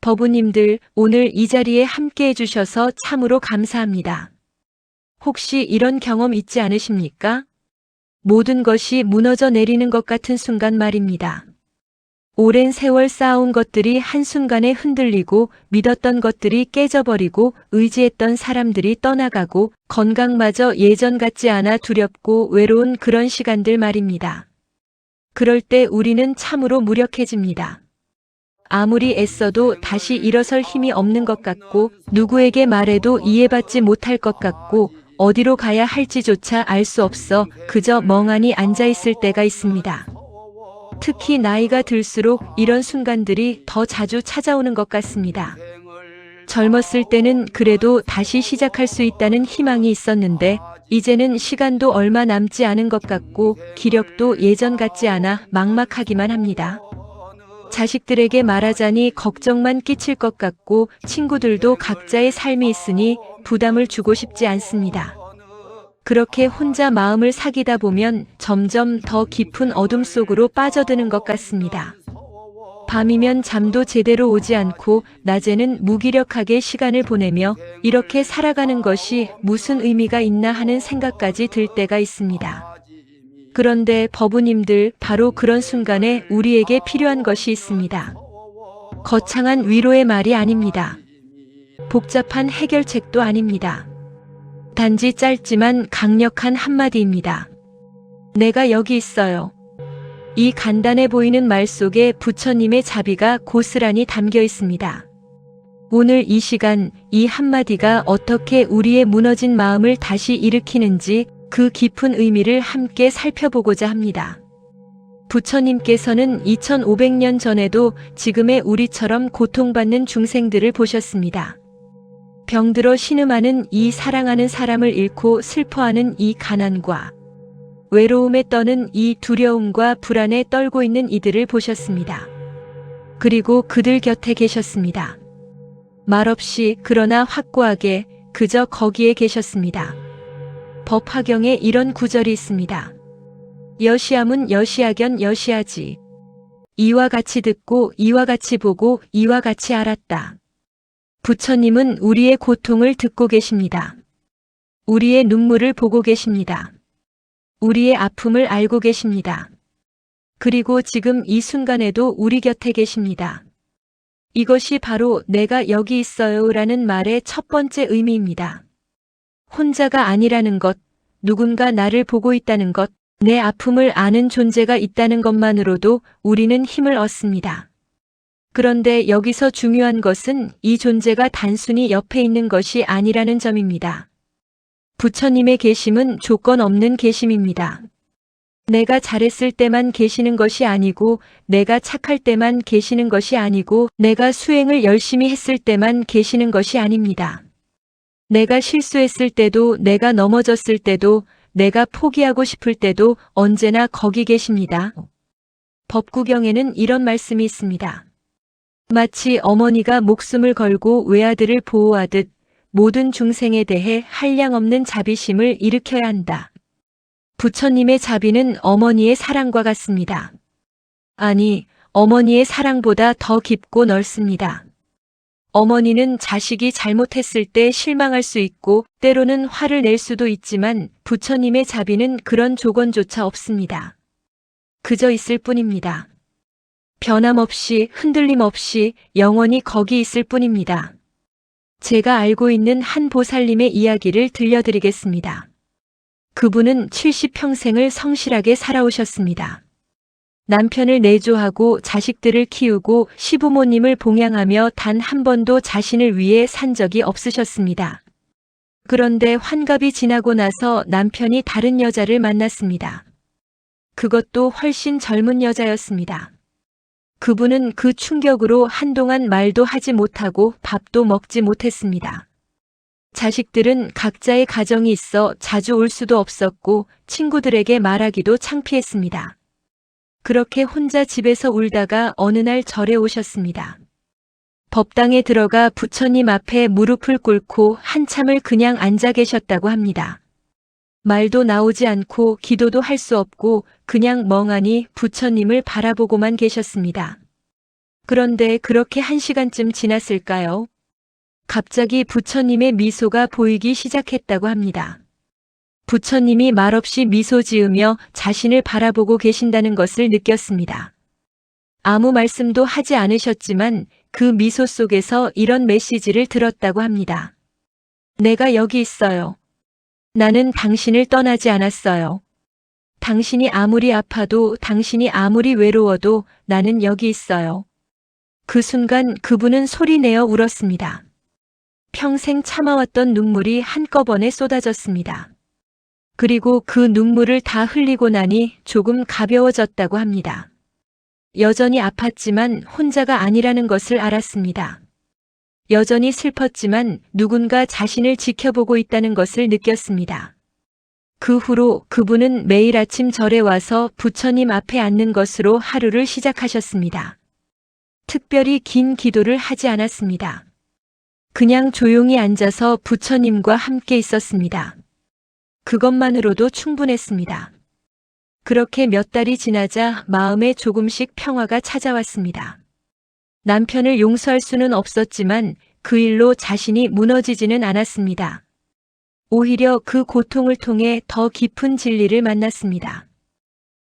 법우님들, 오늘 이 자리에 함께 해주셔서 참으로 감사합니다. 혹시 이런 경험 있지 않으십니까? 모든 것이 무너져 내리는 것 같은 순간 말입니다. 오랜 세월 쌓아온 것들이 한순간에 흔들리고 믿었던 것들이 깨져버리고 의지했던 사람들이 떠나가고 건강마저 예전 같지 않아 두렵고 외로운 그런 시간들 말입니다. 그럴 때 우리는 참으로 무력해집니다. 아무리 애써도 다시 일어설 힘이 없는 것 같고 누구에게 말해도 이해받지 못할 것 같고 어디로 가야 할지조차 알 수 없어 그저 멍하니 앉아 있을 때가 있습니다. 특히 나이가 들수록 이런 순간들이 더 자주 찾아오는 것 같습니다. 젊었을 때는 그래도 다시 시작할 수 있다는 희망이 있었는데 이제는 시간도 얼마 남지 않은 것 같고 기력도 예전 같지 않아 막막하기만 합니다. 자식들에게 말하자니 걱정만 끼칠 것 같고 친구들도 각자의 삶이 있으니 부담을 주고 싶지 않습니다. 그렇게 혼자 마음을 사귀다 보면 점점 더 깊은 어둠 속으로 빠져드는 것 같습니다. 밤이면 잠도 제대로 오지 않고 낮에는 무기력하게 시간을 보내며 이렇게 살아가는 것이 무슨 의미가 있나 하는 생각까지 들 때가 있습니다. 그런데 법우님들, 바로 그런 순간에 우리에게 필요한 것이 있습니다. 거창한 위로의 말이 아닙니다. 복잡한 해결책도 아닙니다. 단지 짧지만 강력한 한마디입니다. 내가 여기 있어요. 이 간단해 보이는 말 속에 부처님의 자비가 고스란히 담겨 있습니다. 오늘 이 시간, 이 한마디가 어떻게 우리의 무너진 마음을 다시 일으키는지 그 깊은 의미를 함께 살펴보고자 합니다. 부처님께서는 2500년 전에도 지금의 우리처럼 고통받는 중생들을 보셨습니다. 병들어 신음하는 이 사랑하는 사람을 잃고 슬퍼하는 이 가난과 외로움에 떠는 이 두려움과 불안에 떨고 있는 이들을 보셨습니다. 그리고 그들 곁에 계셨습니다. 말없이 그러나 확고하게 그저 거기에 계셨습니다. 법화경에 이런 구절이 있습니다. 여시함은 여시하견 여시하지. 이와 같이 듣고 이와 같이 보고 이와 같이 알았다. 부처님은 우리의 고통을 듣고 계십니다. 우리의 눈물을 보고 계십니다. 우리의 아픔을 알고 계십니다. 그리고 지금 이 순간에도 우리 곁에 계십니다. 이것이 바로 내가 여기 있어요 라는 말의 첫 번째 의미입니다. 혼자가 아니라는 것, 누군가 나를 보고 있다는 것, 내 아픔을 아는 존재가 있다는 것만으로도 우리는 힘을 얻습니다. 그런데 여기서 중요한 것은 이 존재가 단순히 옆에 있는 것이 아니라는 점입니다. 부처님의 계심은 조건 없는 계심입니다. 내가 잘했을 때만 계시는 것이 아니고, 내가 착할 때만 계시는 것이 아니고, 내가 수행을 열심히 했을 때만 계시는 것이 아닙니다. 내가 실수했을 때도, 내가 넘어졌을 때도, 내가 포기하고 싶을 때도 언제나 거기 계십니다. 법구경에는 이런 말씀이 있습니다. 마치 어머니가 목숨을 걸고 외아들을 보호하듯 모든 중생에 대해 한량없는 자비심을 일으켜야 한다. 부처님의 자비는 어머니의 사랑과 같습니다. 아니, 어머니의 사랑보다 더 깊고 넓습니다. 어머니는 자식이 잘못했을 때 실망할 수 있고 때로는 화를 낼 수도 있지만 부처님의 자비는 그런 조건조차 없습니다. 그저 있을 뿐입니다. 변함없이 흔들림 없이 영원히 거기 있을 뿐입니다. 제가 알고 있는 한 보살님의 이야기를 들려드리겠습니다. 그분은 70평생을 성실하게 살아오셨습니다. 남편을 내조하고 자식들을 키우고 시부모님을 봉양하며 단 한 번도 자신을 위해 산 적이 없으셨습니다. 그런데 환갑이 지나고 나서 남편이 다른 여자를 만났습니다. 그것도 훨씬 젊은 여자였습니다. 그분은 그 충격으로 한동안 말도 하지 못하고 밥도 먹지 못했습니다. 자식들은 각자의 가정이 있어 자주 올 수도 없었고 친구들에게 말하기도 창피했습니다. 그렇게 혼자 집에서 울다가 어느 날 절에 오셨습니다. 법당에 들어가 부처님 앞에 무릎을 꿇고 한참을 그냥 앉아 계셨다고 합니다. 말도 나오지 않고 기도도 할 수 없고 그냥 멍하니 부처님을 바라보고만 계셨습니다. 그런데 그렇게 1시간쯤 지났을까요? 갑자기 부처님의 미소가 보이기 시작했다고 합니다. 부처님이 말없이 미소 지으며 자신을 바라보고 계신다는 것을 느꼈습니다. 아무 말씀도 하지 않으셨지만 그 미소 속에서 이런 메시지를 들었다고 합니다. 내가 여기 있어요. 나는 당신을 떠나지 않았어요. 당신이 아무리 아파도 당신이 아무리 외로워도 나는 여기 있어요. 그 순간 그분은 소리내어 울었습니다. 평생 참아왔던 눈물이 한꺼번에 쏟아졌습니다. 그리고 그 눈물을 다 흘리고 나니 조금 가벼워졌다고 합니다. 여전히 아팠지만 혼자가 아니라는 것을 알았습니다. 여전히 슬펐지만 누군가 자신을 지켜보고 있다는 것을 느꼈습니다. 그 후로 그분은 매일 아침 절에 와서 부처님 앞에 앉는 것으로 하루를 시작하셨습니다. 특별히 긴 기도를 하지 않았습니다. 그냥 조용히 앉아서 부처님과 함께 있었습니다. 그것만으로도 충분했습니다. 그렇게 몇 달이 지나자 마음에 조금씩 평화가 찾아왔습니다. 남편을 용서할 수는 없었지만 그 일로 자신이 무너지지는 않았습니다. 오히려 그 고통을 통해 더 깊은 진리를 만났습니다.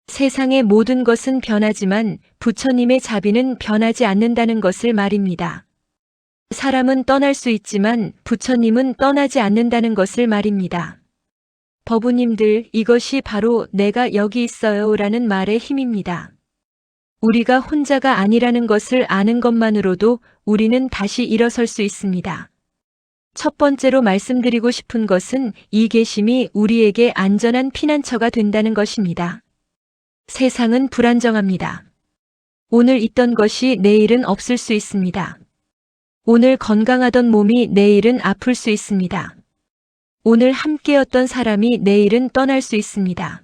세상의 모든 것은 변하지만 부처님의 자비는 변하지 않는다는 것을 말입니다. 사람은 떠날 수 있지만 부처님은 떠나지 않는다는 것을 말입니다. 법우님들, 이것이 바로 내가 여기 있어요 라는 말의 힘입니다. 우리가 혼자가 아니라는 것을 아는 것만으로도 우리는 다시 일어설 수 있습니다. 첫 번째로 말씀드리고 싶은 것은 이 계심이 우리에게 안전한 피난처가 된다는 것입니다. 세상은 불안정합니다. 오늘 있던 것이 내일은 없을 수 있습니다. 오늘 건강하던 몸이 내일은 아플 수 있습니다. 오늘 함께였던 사람이 내일은 떠날 수 있습니다.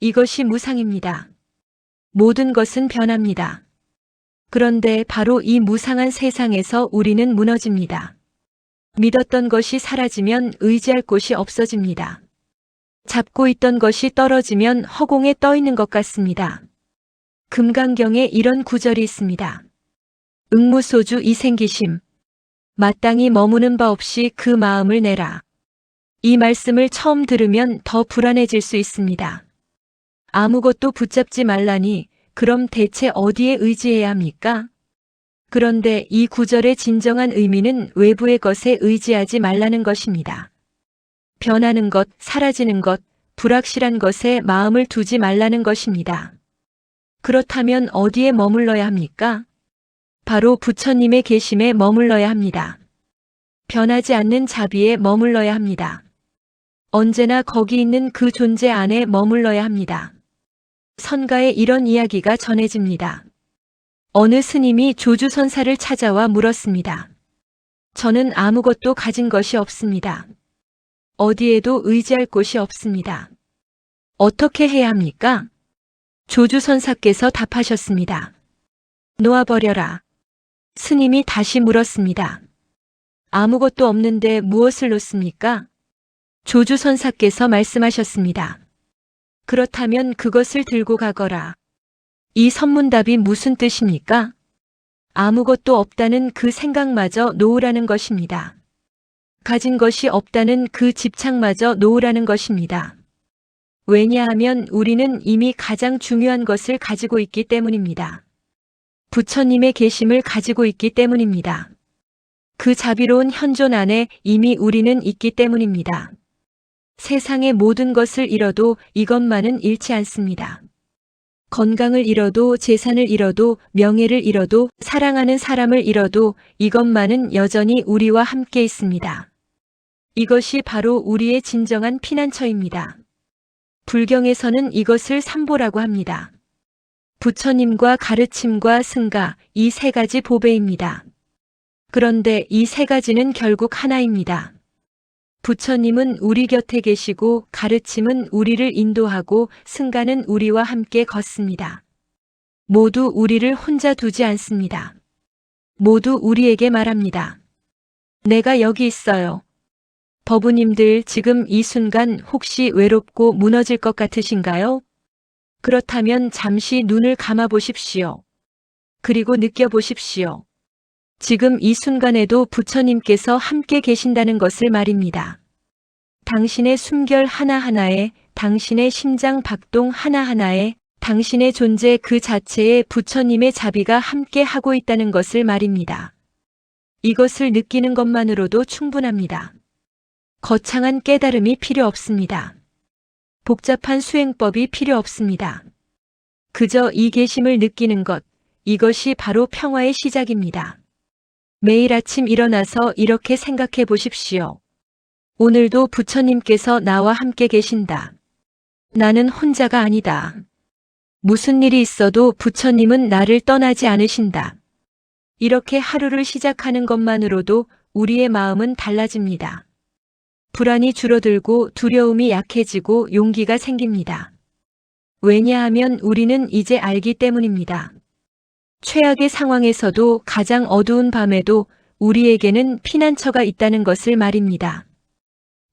이것이 무상입니다. 모든 것은 변합니다. 그런데 바로 이 무상한 세상에서 우리는 무너집니다. 믿었던 것이 사라지면 의지할 곳이 없어집니다. 잡고 있던 것이 떨어지면 허공에 떠 있는 것 같습니다. 금강경에 이런 구절이 있습니다. 응무소주 이생기심. 마땅히 머무는 바 없이 그 마음을 내라. 이 말씀을 처음 들으면 더 불안해질 수 있습니다. 아무것도 붙잡지 말라니 그럼 대체 어디에 의지해야 합니까? 그런데 이 구절의 진정한 의미는 외부의 것에 의지하지 말라는 것입니다. 변하는 것, 사라지는 것, 불확실한 것에 마음을 두지 말라는 것입니다. 그렇다면 어디에 머물러야 합니까? 바로 부처님의 계심에 머물러야 합니다. 변하지 않는 자비에 머물러야 합니다. 언제나 거기 있는 그 존재 안에 머물러야 합니다. 선가에 이런 이야기가 전해집니다. 어느 스님이 조주선사를 찾아와 물었습니다. 저는 아무것도 가진 것이 없습니다. 어디에도 의지할 곳이 없습니다. 어떻게 해야 합니까? 조주선사께서 답하셨습니다. 놓아버려라. 스님이 다시 물었습니다. 아무것도 없는데 무엇을 놓습니까? 조주선사께서 말씀하셨습니다. 그렇다면 그것을 들고 가거라. 이 선문답이 무슨 뜻입니까? 아무것도 없다는 그 생각마저 놓으라는 것입니다. 가진 것이 없다는 그 집착마저 놓으라는 것입니다. 왜냐하면 우리는 이미 가장 중요한 것을 가지고 있기 때문입니다. 부처님의 계심을 가지고 있기 때문입니다. 그 자비로운 현존 안에 이미 우리는 있기 때문입니다. 세상의 모든 것을 잃어도 이것만은 잃지 않습니다. 건강을 잃어도 재산을 잃어도 명예를 잃어도 사랑하는 사람을 잃어도 이것만은 여전히 우리와 함께 있습니다. 이것이 바로 우리의 진정한 피난처입니다. 불경에서는 이것을 삼보라고 합니다. 부처님과 가르침과 승가, 이 세 가지 보배입니다. 그런데 이 세 가지는 결국 하나입니다. 부처님은 우리 곁에 계시고 가르침은 우리를 인도하고 승가는 우리와 함께 걷습니다. 모두 우리를 혼자 두지 않습니다. 모두 우리에게 말합니다. 내가 여기 있어요. 법우님들, 지금 이 순간 혹시 외롭고 무너질 것 같으신가요? 그렇다면 잠시 눈을 감아 보십시오. 그리고 느껴보십시오. 지금 이 순간에도 부처님께서 함께 계신다는 것을 말입니다. 당신의 숨결 하나하나에, 당신의 심장 박동 하나하나에, 당신의 존재 그 자체에 부처님의 자비가 함께 하고 있다는 것을 말입니다. 이것을 느끼는 것만으로도 충분합니다. 거창한 깨달음이 필요 없습니다. 복잡한 수행법이 필요 없습니다. 그저 이 계심을 느끼는 것, 이것이 바로 평화의 시작입니다. 매일 아침 일어나서 이렇게 생각해 보십시오. 오늘도 부처님께서 나와 함께 계신다. 나는 혼자가 아니다. 무슨 일이 있어도 부처님은 나를 떠나지 않으신다. 이렇게 하루를 시작하는 것만으로도 우리의 마음은 달라집니다. 불안이 줄어들고 두려움이 약해지고 용기가 생깁니다. 왜냐하면 우리는 이제 알기 때문입니다. 최악의 상황에서도 가장 어두운 밤에도 우리에게는 피난처가 있다는 것을 말입니다.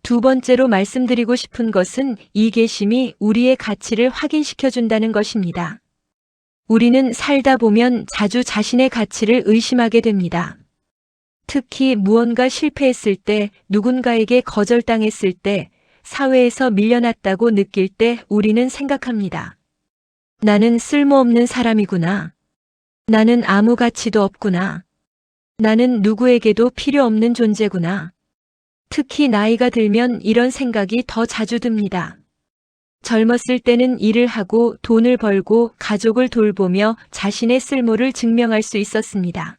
두 번째로 말씀드리고 싶은 것은 이 계심이 우리의 가치를 확인시켜 준다는 것입니다. 우리는 살다 보면 자주 자신의 가치를 의심하게 됩니다. 특히 무언가 실패했을 때, 누군가에게 거절당했을 때, 사회에서 밀려났다고 느낄 때 우리는 생각합니다. 나는 쓸모없는 사람이구나. 나는 아무 가치도 없구나. 나는 누구에게도 필요 없는 존재구나. 특히 나이가 들면 이런 생각이 더 자주 듭니다. 젊었을 때는 일을 하고 돈을 벌고 가족을 돌보며 자신의 쓸모를 증명할 수 있었습니다.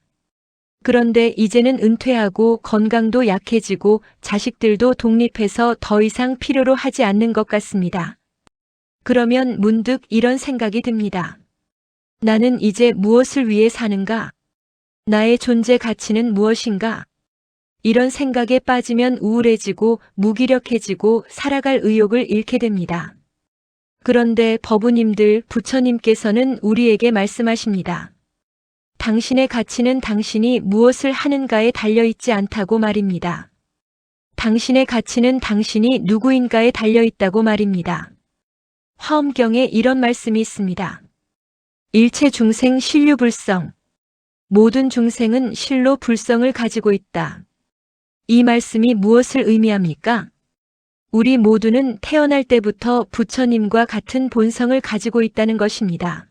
그런데 이제는 은퇴하고 건강도 약해지고 자식들도 독립해서 더 이상 필요로 하지 않는 것 같습니다. 그러면 문득 이런 생각이 듭니다. 나는 이제 무엇을 위해 사는가? 나의 존재 가치는 무엇인가? 이런 생각에 빠지면 우울해지고 무기력해지고 살아갈 의욕을 잃게 됩니다. 그런데 법우님들, 부처님께서는 우리에게 말씀하십니다. 당신의 가치는 당신이 무엇을 하는가에 달려있지 않다고 말입니다. 당신의 가치는 당신이 누구인가에 달려있다고 말입니다. 화엄경에 이런 말씀이 있습니다. 일체 중생 신류불성. 모든 중생은 실로 불성을 가지고 있다. 이 말씀이 무엇을 의미합니까? 우리 모두는 태어날 때부터 부처님과 같은 본성을 가지고 있다는 것입니다.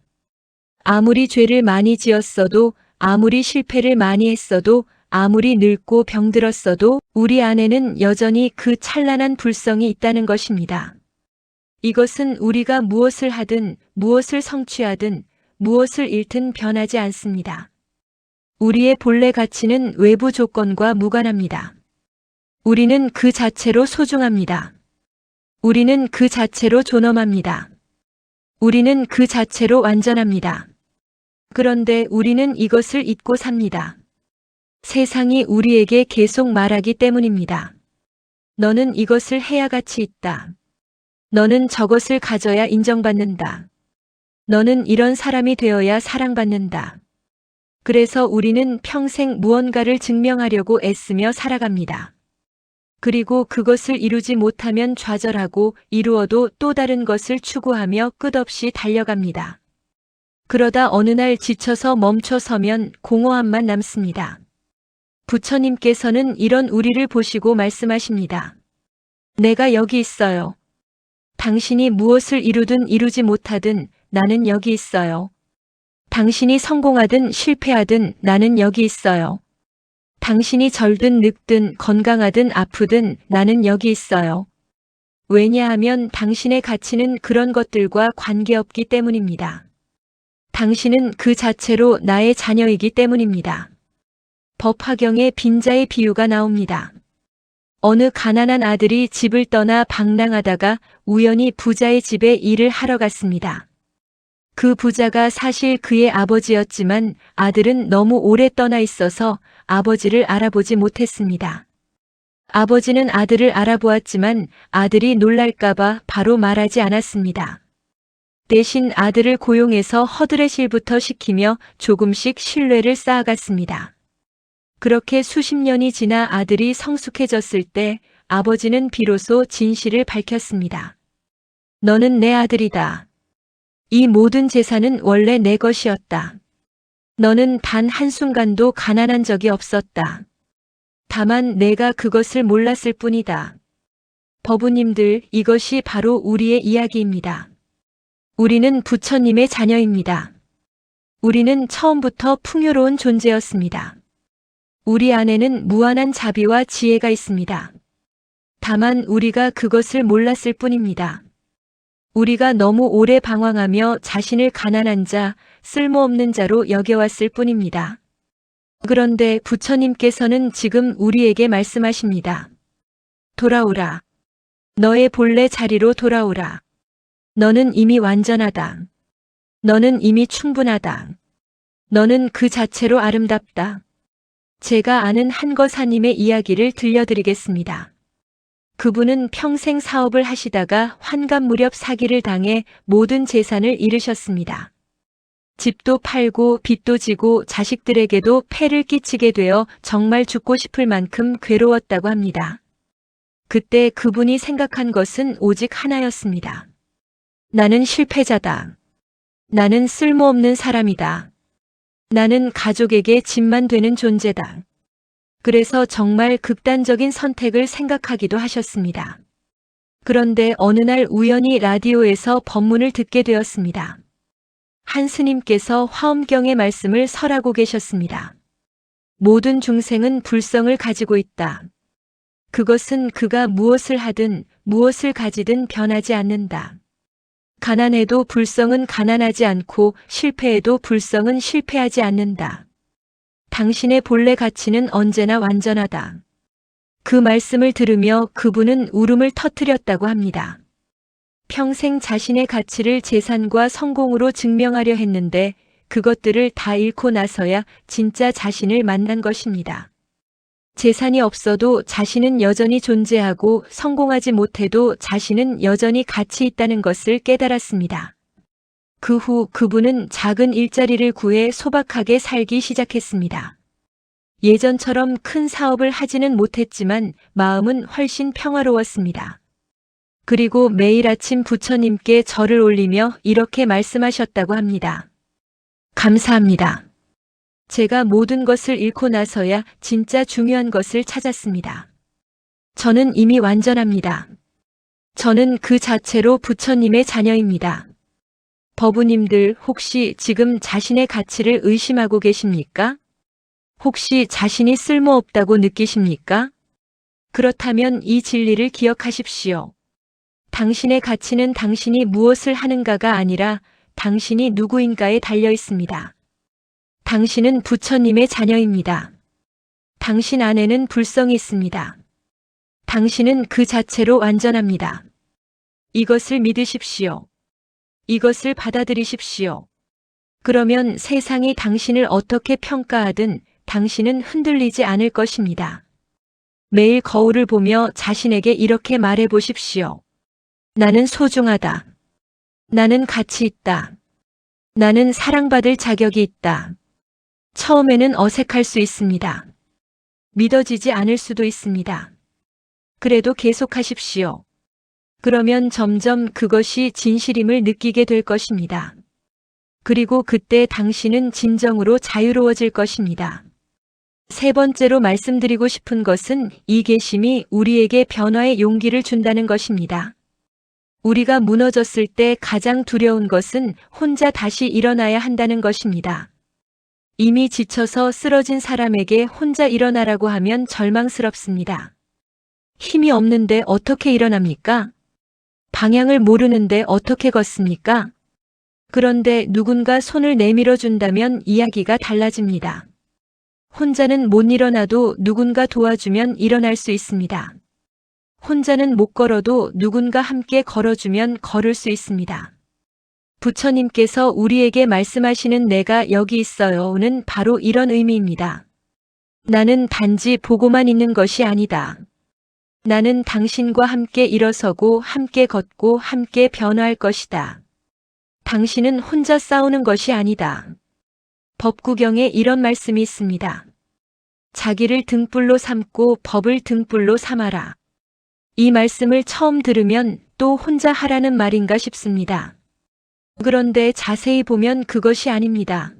아무리 죄를 많이 지었어도, 아무리 실패를 많이 했어도, 아무리 늙고 병들었어도 우리 안에는 여전히 그 찬란한 불성이 있다는 것입니다. 이것은 우리가 무엇을 하든, 무엇을 성취하든, 무엇을 잃든 변하지 않습니다. 우리의 본래 가치는 외부 조건과 무관합니다. 우리는 그 자체로 소중합니다. 우리는 그 자체로 존엄합니다. 우리는 그 자체로 완전합니다. 그런데 우리는 이것을 잊고 삽니다. 세상이 우리에게 계속 말하기 때문입니다. 너는 이것을 해야 가치 있다. 너는 저것을 가져야 인정받는다. 너는 이런 사람이 되어야 사랑받는다. 그래서 우리는 평생 무언가를 증명하려고 애쓰며 살아갑니다. 그리고 그것을 이루지 못하면 좌절하고 이루어도 또 다른 것을 추구하며 끝없이 달려갑니다. 그러다 어느 날 지쳐서 멈춰서면 공허함만 남습니다. 부처님께서는 이런 우리를 보시고 말씀하십니다. 내가 여기 있어요. 당신이 무엇을 이루든 이루지 못하든 나는 여기 있어요. 당신이 성공하든 실패하든 나는 여기 있어요. 당신이 절든 늙든 건강하든 아프든 나는 여기 있어요. 왜냐하면 당신의 가치는 그런 것들과 관계없기 때문입니다. 당신은 그 자체로 나의 자녀이기 때문입니다. 법화경에 빈자의 비유가 나옵니다. 어느 가난한 아들이 집을 떠나 방랑하다가 우연히 부자의 집에 일을 하러 갔습니다. 그 부자가 사실 그의 아버지였지만 아들은 너무 오래 떠나 있어서 아버지를 알아보지 못했습니다. 아버지는 아들을 알아보았지만 아들이 놀랄까봐 바로 말하지 않았습니다. 대신 아들을 고용해서 허드렛일부터 시키며 조금씩 신뢰를 쌓아갔습니다. 그렇게 수십 년이 지나 아들이 성숙해졌을 때 아버지는 비로소 진실을 밝혔습니다. 너는 내 아들이다. 이 모든 재산은 원래 내 것이었다. 너는 단 한순간도 가난한 적이 없었다. 다만 내가 그것을 몰랐을 뿐이다. 법우님들, 이것이 바로 우리의 이야기입니다. 우리는 부처님의 자녀입니다. 우리는 처음부터 풍요로운 존재였습니다. 우리 안에는 무한한 자비와 지혜가 있습니다. 다만 우리가 그것을 몰랐을 뿐입니다. 우리가 너무 오래 방황하며 자신을 가난한 자, 쓸모없는 자로 여겨왔을 뿐입니다. 그런데 부처님께서는 지금 우리에게 말씀하십니다. 돌아오라. 너의 본래 자리로 돌아오라. 너는 이미 완전하다. 너는 이미 충분하다. 너는 그 자체로 아름답다. 제가 아는 한거사님의 이야기를 들려드리겠습니다. 그분은 평생 사업을 하시다가 환갑 무렵 사기를 당해 모든 재산을 잃으셨습니다. 집도 팔고 빚도 지고 자식들에게도 폐를 끼치게 되어 정말 죽고 싶을 만큼 괴로웠다고 합니다. 그때 그분이 생각한 것은 오직 하나였습니다. 나는 실패자다. 나는 쓸모없는 사람이다. 나는 가족에게 짐만 되는 존재다. 그래서 정말 극단적인 선택을 생각하기도 하셨습니다. 그런데 어느 날 우연히 라디오에서 법문을 듣게 되었습니다. 한 스님께서 화엄경의 말씀을 설하고 계셨습니다. 모든 중생은 불성을 가지고 있다. 그것은 그가 무엇을 하든 무엇을 가지든 변하지 않는다. 가난해도 불성은 가난하지 않고 실패해도 불성은 실패하지 않는다. 당신의 본래 가치는 언제나 완전하다. 그 말씀을 들으며 그분은 울음을 터뜨렸다고 합니다. 평생 자신의 가치를 재산과 성공으로 증명하려 했는데 그것들을 다 잃고 나서야 진짜 자신을 만난 것입니다. 재산이 없어도 자신은 여전히 존재하고 성공하지 못해도 자신은 여전히 가치 있다는 것을 깨달았습니다. 그 후 그분은 작은 일자리를 구해 소박하게 살기 시작했습니다. 예전처럼 큰 사업을 하지는 못했지만 마음은 훨씬 평화로웠습니다. 그리고 매일 아침 부처님께 절을 올리며 이렇게 말씀하셨다고 합니다. 감사합니다. 제가 모든 것을 잃고 나서야 진짜 중요한 것을 찾았습니다. 저는 이미 완전합니다. 저는 그 자체로 부처님의 자녀입니다. 법우님들, 혹시 지금 자신의 가치를 의심하고 계십니까? 혹시 자신이 쓸모없다고 느끼십니까? 그렇다면 이 진리를 기억하십시오. 당신의 가치는 당신이 무엇을 하는가가 아니라 당신이 누구인가에 달려 있습니다. 당신은 부처님의 자녀입니다. 당신 안에는 불성이 있습니다. 당신은 그 자체로 완전합니다. 이것을 믿으십시오. 이것을 받아들이십시오. 그러면 세상이 당신을 어떻게 평가하든 당신은 흔들리지 않을 것입니다. 매일 거울을 보며 자신에게 이렇게 말해 보십시오. 나는 소중하다. 나는 가치 있다. 나는 사랑받을 자격이 있다. 처음에는 어색할 수 있습니다. 믿어지지 않을 수도 있습니다. 그래도 계속하십시오. 그러면 점점 그것이 진실임을 느끼게 될 것입니다. 그리고 그때 당신은 진정으로 자유로워질 것입니다. 세 번째로 말씀드리고 싶은 것은 이 계심이 우리에게 변화의 용기를 준다는 것입니다. 우리가 무너졌을 때 가장 두려운 것은 혼자 다시 일어나야 한다는 것입니다. 이미 지쳐서 쓰러진 사람에게 혼자 일어나라고 하면 절망스럽습니다. 힘이 없는데 어떻게 일어납니까? 방향을 모르는데 어떻게 걷습니까? 그런데 누군가 손을 내밀어 준다면 이야기가 달라집니다. 혼자는 못 일어나도 누군가 도와주면 일어날 수 있습니다. 혼자는 못 걸어도 누군가 함께 걸어주면 걸을 수 있습니다. 부처님께서 우리에게 말씀하시는 내가 여기 있어요는 바로 이런 의미입니다. 나는 단지 보고만 있는 것이 아니다. 나는 당신과 함께 일어서고 함께 걷고 함께 변화할 것이다. 당신은 혼자 싸우는 것이 아니다. 법구경에 이런 말씀이 있습니다. 자기를 등불로 삼고 법을 등불로 삼아라. 이 말씀을 처음 들으면 또 혼자 하라는 말인가 싶습니다. 그런데 자세히 보면 그것이 아닙니다.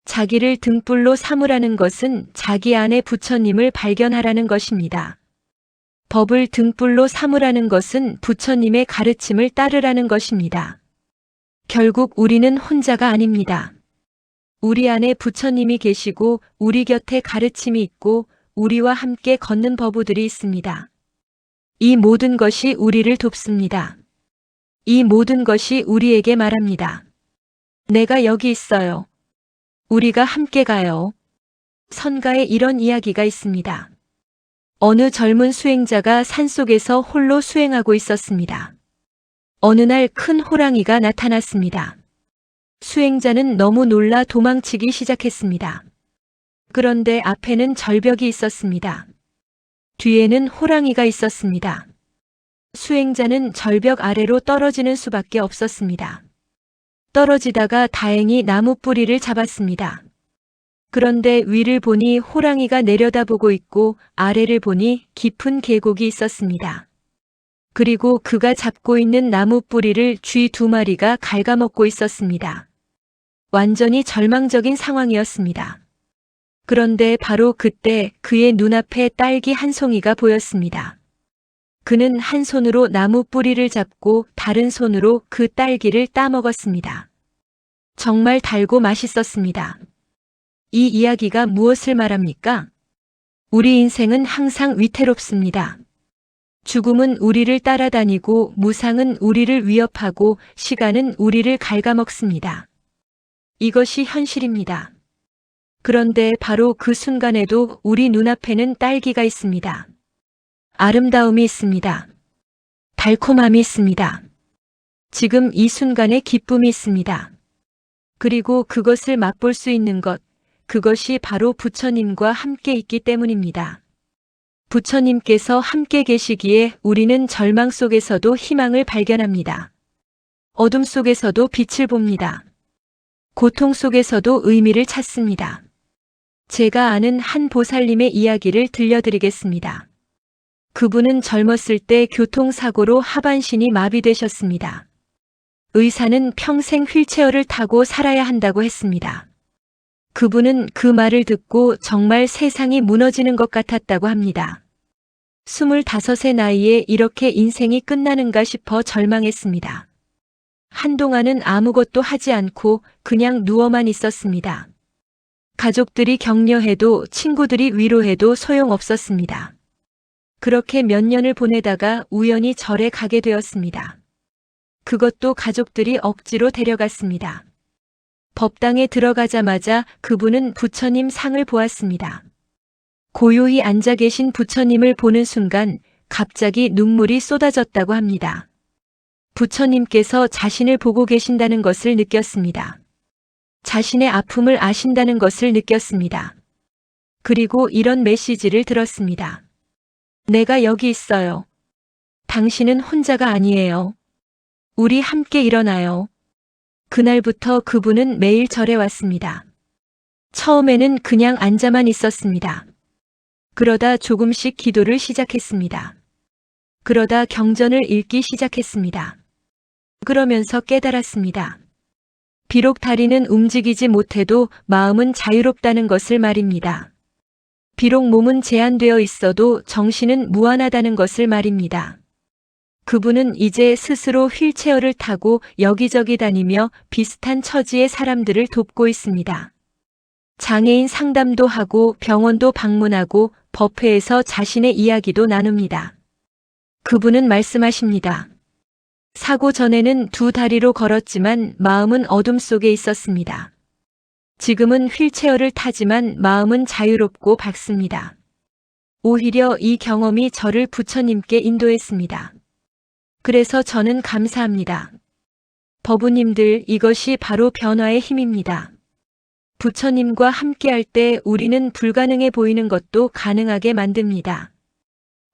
자기를 등불로 삼으라는 것은 자기 안에 부처님을 발견하라는 것입니다. 법을 등불로 삼으라는 것은 부처님의 가르침을 따르라는 것입니다. 결국 우리는 혼자가 아닙니다. 우리 안에 부처님이 계시고 우리 곁에 가르침이 있고 우리와 함께 걷는 법우들이 있습니다. 이 모든 것이 우리를 돕습니다. 이 모든 것이 우리에게 말합니다. 내가 여기 있어요. 우리가 함께 가요. 선가에 이런 이야기가 있습니다. 어느 젊은 수행자가 산속에서 홀로 수행하고 있었습니다. 어느 날 큰 호랑이가 나타났습니다. 수행자는 너무 놀라 도망치기 시작했습니다. 그런데 앞에는 절벽이 있었습니다. 뒤에는 호랑이가 있었습니다. 수행자는 절벽 아래로 떨어지는 수밖에 없었습니다. 떨어지다가 다행히 나무 뿌리를 잡았습니다. 그런데 위를 보니 호랑이가 내려다보고 있고 아래를 보니 깊은 계곡이 있었습니다. 그리고 그가 잡고 있는 나무 뿌리를 쥐 2마리가 갉아먹고 있었습니다. 완전히 절망적인 상황이었습니다. 그런데 바로 그때 그의 눈앞에 딸기 한 송이가 보였습니다. 그는 한 손으로 나무 뿌리를 잡고 다른 손으로 그 딸기를 따먹었습니다. 정말 달고 맛있었습니다. 이 이야기가 무엇을 말합니까? 우리 인생은 항상 위태롭습니다. 죽음은 우리를 따라다니고 무상은 우리를 위협하고 시간은 우리를 갉아먹습니다. 이것이 현실입니다. 그런데 바로 그 순간에도 우리 눈앞에는 딸기가 있습니다. 아름다움이 있습니다. 달콤함이 있습니다. 지금 이 순간에 기쁨이 있습니다. 그리고 그것을 맛볼 수 있는 것, 그것이 바로 부처님과 함께 있기 때문입니다. 부처님께서 함께 계시기에 우리는 절망 속에서도 희망을 발견합니다. 어둠 속에서도 빛을 봅니다. 고통 속에서도 의미를 찾습니다. 제가 아는 한 보살님의 이야기를 들려드리겠습니다. 그분은 젊었을 때 교통사고로 하반신이 마비되셨습니다. 의사는 평생 휠체어를 타고 살아야 한다고 했습니다. 그분은 그 말을 듣고 정말 세상이 무너지는 것 같았다고 합니다. 25의 나이에 이렇게 인생이 끝나는가 싶어 절망했습니다. 한동안은 아무것도 하지 않고 그냥 누워만 있었습니다. 가족들이 격려해도 친구들이 위로해도 소용없었습니다. 그렇게 몇 년을 보내다가 우연히 절에 가게 되었습니다. 그것도 가족들이 억지로 데려갔습니다. 법당에 들어가자마자 그분은 부처님 상을 보았습니다. 고요히 앉아 계신 부처님을 보는 순간 갑자기 눈물이 쏟아졌다고 합니다. 부처님께서 자신을 보고 계신다는 것을 느꼈습니다. 자신의 아픔을 아신다는 것을 느꼈습니다. 그리고 이런 메시지를 들었습니다. 내가 여기 있어요. 당신은 혼자가 아니에요. 우리 함께 일어나요. 그날부터 그분은 매일 절에 왔습니다. 처음에는 그냥 앉아만 있었습니다. 그러다 조금씩 기도를 시작했습니다. 그러다 경전을 읽기 시작했습니다. 그러면서 깨달았습니다. 비록 다리는 움직이지 못해도 마음은 자유롭다는 것을 말입니다. 비록 몸은 제한되어 있어도 정신은 무한하다는 것을 말입니다. 그분은 이제 스스로 휠체어를 타고 여기저기 다니며 비슷한 처지의 사람들을 돕고 있습니다. 장애인 상담도 하고 병원도 방문하고 법회에서 자신의 이야기도 나눕니다. 그분은 말씀하십니다. 사고 전에는 2다리로 걸었지만 마음은 어둠 속에 있었습니다. 지금은 휠체어를 타지만 마음은 자유롭고 밝습니다. 오히려 이 경험이 저를 부처님께 인도했습니다. 그래서 저는 감사합니다. 법우님들, 이것이 바로 변화의 힘입니다. 부처님과 함께할 때 우리는 불가능해 보이는 것도 가능하게 만듭니다.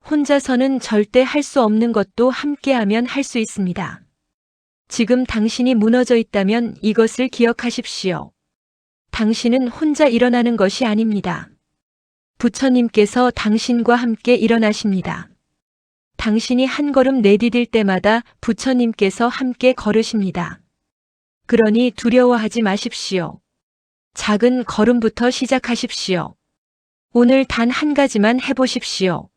혼자서는 절대 할 수 없는 것도 함께하면 할 수 있습니다. 지금 당신이 무너져 있다면 이것을 기억하십시오. 당신은 혼자 일어나는 것이 아닙니다. 부처님께서 당신과 함께 일어나십니다. 당신이 한 걸음 내디딜 때마다 부처님께서 함께 걸으십니다. 그러니 두려워하지 마십시오. 작은 걸음부터 시작하십시오. 오늘 단 한 가지만 해보십시오.